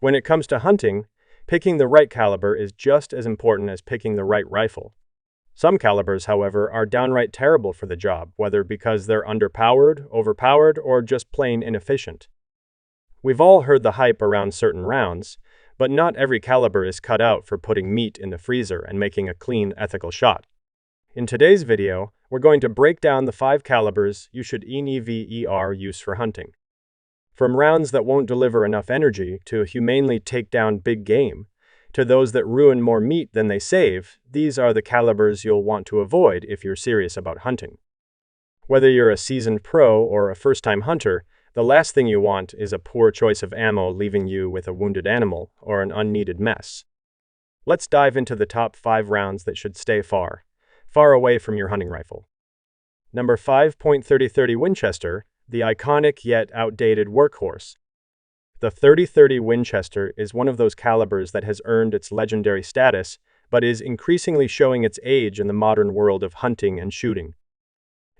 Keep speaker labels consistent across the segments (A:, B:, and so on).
A: When it comes to hunting, picking the right caliber is just as important as picking the right rifle. Some calibers, however, are downright terrible for the job, whether because they're underpowered, overpowered, or just plain inefficient. We've all heard the hype around certain rounds, but not every caliber is cut out for putting meat in the freezer and making a clean, ethical shot. In today's video, we're going to break down the 5 calibers you should never use for hunting. From rounds that won't deliver enough energy to humanely take down big game, to those that ruin more meat than they save, these are the calibers you'll want to avoid if you're serious about hunting. Whether you're a seasoned pro or a first-time hunter, the last thing you want is a poor choice of ammo leaving you with a wounded animal or an unneeded mess. Let's dive into the top 5 rounds that should stay far away from your hunting rifle. Number 5. .30-30 Winchester, the iconic yet outdated workhorse. The .30-30 Winchester is one of those calibers that has earned its legendary status, but is increasingly showing its age in the modern world of hunting and shooting.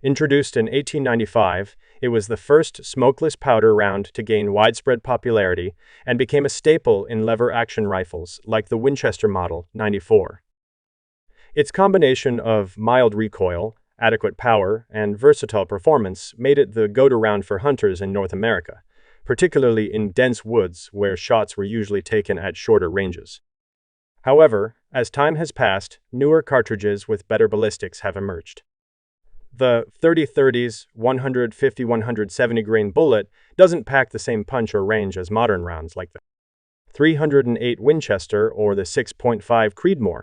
A: Introduced in 1895, it was the first smokeless powder round to gain widespread popularity and became a staple in lever-action rifles like the Winchester Model 94. Its combination of mild recoil, adequate power, and versatile performance made it the go-to round for hunters in North America, particularly in dense woods where shots were usually taken at shorter ranges. However, as time has passed, newer cartridges with better ballistics have emerged. The .30-30's 150-170 grain bullet doesn't pack the same punch or range as modern rounds like the .308 Winchester or the 6.5 Creedmoor.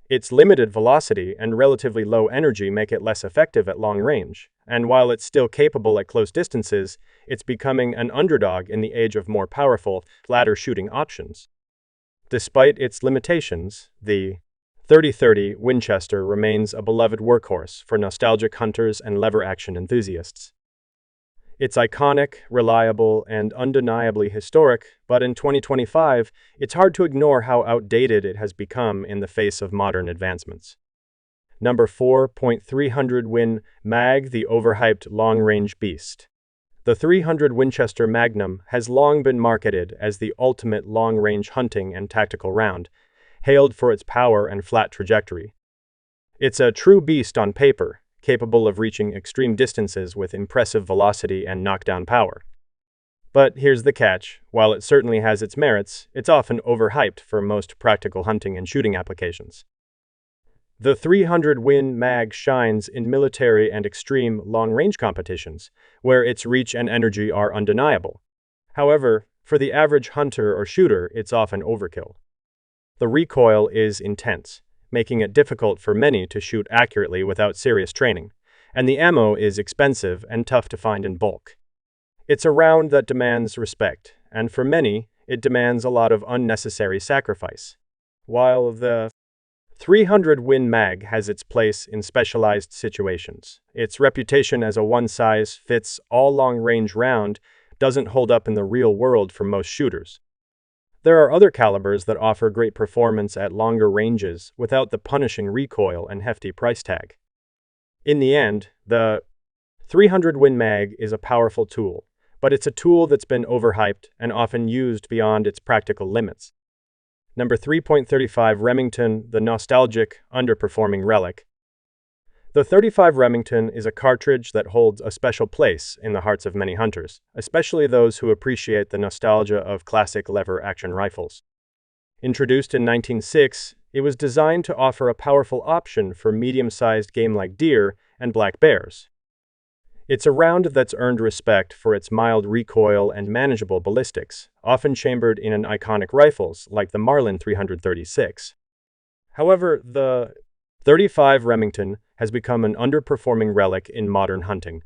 A: Its limited velocity and relatively low energy make it less effective at long range, and while it's still capable at close distances, it's becoming an underdog in the age of more powerful, ladder shooting options. Despite its limitations, the .30-30 Winchester remains a beloved workhorse for nostalgic hunters and lever-action enthusiasts. It's iconic, reliable, and undeniably historic, but in 2025, it's hard to ignore how outdated it has become in the face of modern advancements. Number 4. .300 Win Mag, the overhyped long-range beast. The .300 Winchester Magnum has long been marketed as the ultimate long-range hunting and tactical round, hailed for its power and flat trajectory. It's a true beast on paper, capable of reaching extreme distances with impressive velocity and knockdown power. But here's the catch: while it certainly has its merits, it's often overhyped for most practical hunting and shooting applications. The .300 Win Mag shines in military and extreme long-range competitions, where its reach and energy are undeniable. However, for the average hunter or shooter, it's often overkill. The recoil is intense, making it difficult for many to shoot accurately without serious training, and the ammo is expensive and tough to find in bulk. It's a round that demands respect, and for many, it demands a lot of unnecessary sacrifice. While the .300 Win Mag has its place in specialized situations, its reputation as a one-size-fits-all long-range round doesn't hold up in the real world for most shooters. There are other calibers that offer great performance at longer ranges without the punishing recoil and hefty price tag. In the end, the .300 Win Mag is a powerful tool, but it's a tool that's been overhyped and often used beyond its practical limits. Number 3. .35 Remington, the nostalgic, underperforming relic. The .35 Remington is a cartridge that holds a special place in the hearts of many hunters, especially those who appreciate the nostalgia of classic lever-action rifles. Introduced in 1906, it was designed to offer a powerful option for medium-sized game like deer and black bears. It's a round that's earned respect for its mild recoil and manageable ballistics, often chambered in iconic rifles like the Marlin 336. However, the .35 Remington has become an underperforming relic in modern hunting.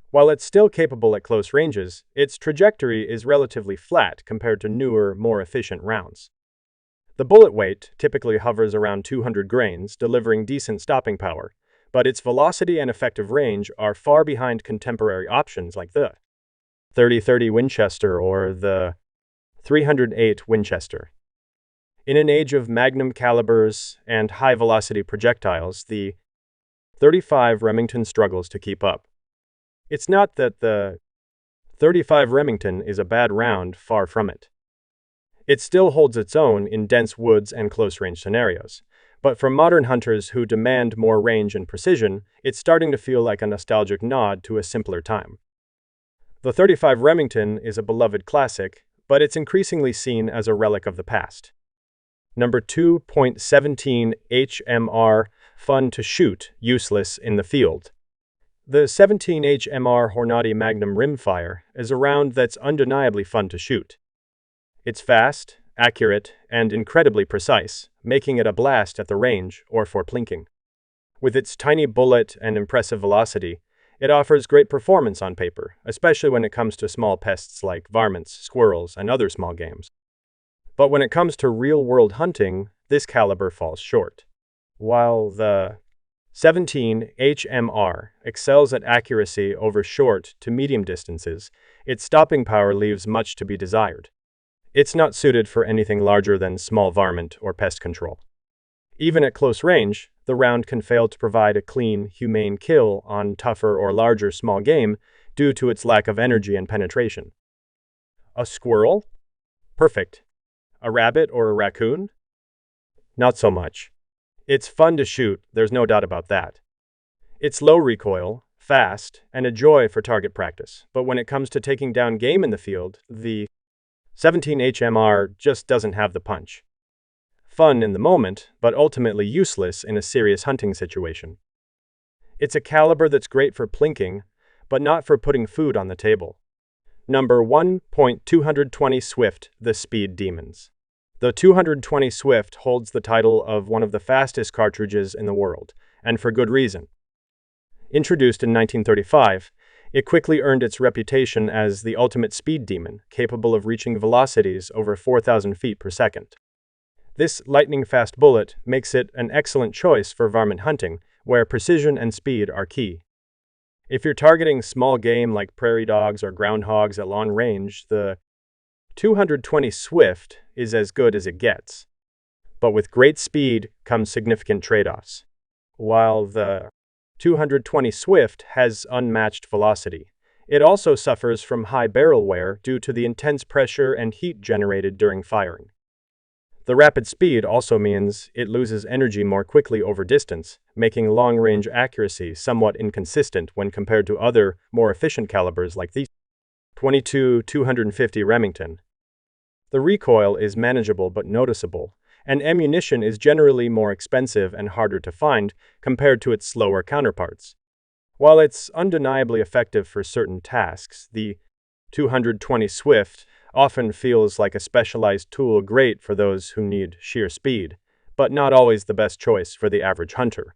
A: While it's still capable at close ranges, its trajectory is relatively flat compared to newer, more efficient rounds. The bullet weight typically hovers around 200 grains, delivering decent stopping power, but its velocity and effective range are far behind contemporary options like the .30-30 Winchester or the .308 Winchester. In an age of magnum calibers and high-velocity projectiles, the .35 Remington struggles to keep up. It's not that the .35 Remington is a bad round, far from it. It still holds its own in dense woods and close-range scenarios. But for modern hunters who demand more range and precision, it's starting to feel like a nostalgic nod to a simpler time. The .35 Remington is a beloved classic, but it's increasingly seen as a relic of the past. Number 2.17 HMR, fun to shoot, useless in the field. The 17 HMR Hornady Magnum rimfire is a round that's undeniably fun to shoot. It's fast, accurate, and incredibly precise, making it a blast at the range or for plinking. With its tiny bullet and impressive velocity, it offers great performance on paper, especially when it comes to small pests like varmints, squirrels, and other small games. But when it comes to real-world hunting, this caliber falls short. While the 17 HMR excels at accuracy over short to medium distances, its stopping power leaves much to be desired. It's not suited for anything larger than small varmint or pest control. Even at close range, the round can fail to provide a clean, humane kill on tougher or larger small game due to its lack of energy and penetration. A squirrel? Perfect. A rabbit or a raccoon? Not so much. It's fun to shoot, there's no doubt about that. It's low recoil, fast, and a joy for target practice, but when it comes to taking down game in the field, the 17 HMR just doesn't have the punch. Fun in the moment, but ultimately useless in a serious hunting situation. It's a caliber that's great for plinking, but not for putting food on the table. Number 1.220 Swift, the Speed Demons. The 220 Swift holds the title of one of the fastest cartridges in the world, and for good reason. Introduced in 1935, it quickly earned its reputation as the ultimate speed demon, capable of reaching velocities over 4,000 feet per second. This lightning-fast bullet makes it an excellent choice for varmint hunting, where precision and speed are key. If you're targeting small game like prairie dogs or groundhogs at long range, the 220 Swift is as good as it gets. But with great speed comes significant trade-offs. While the 220 Swift has unmatched velocity, it also suffers from high barrel wear due to the intense pressure and heat generated during firing. The rapid speed also means it loses energy more quickly over distance, making long-range accuracy somewhat inconsistent when compared to other, more efficient calibers like the 22-250 Remington. The recoil is manageable but noticeable, and ammunition is generally more expensive and harder to find compared to its slower counterparts. While it's undeniably effective for certain tasks, the 220 Swift often feels like a specialized tool great for those who need sheer speed, but not always the best choice for the average hunter.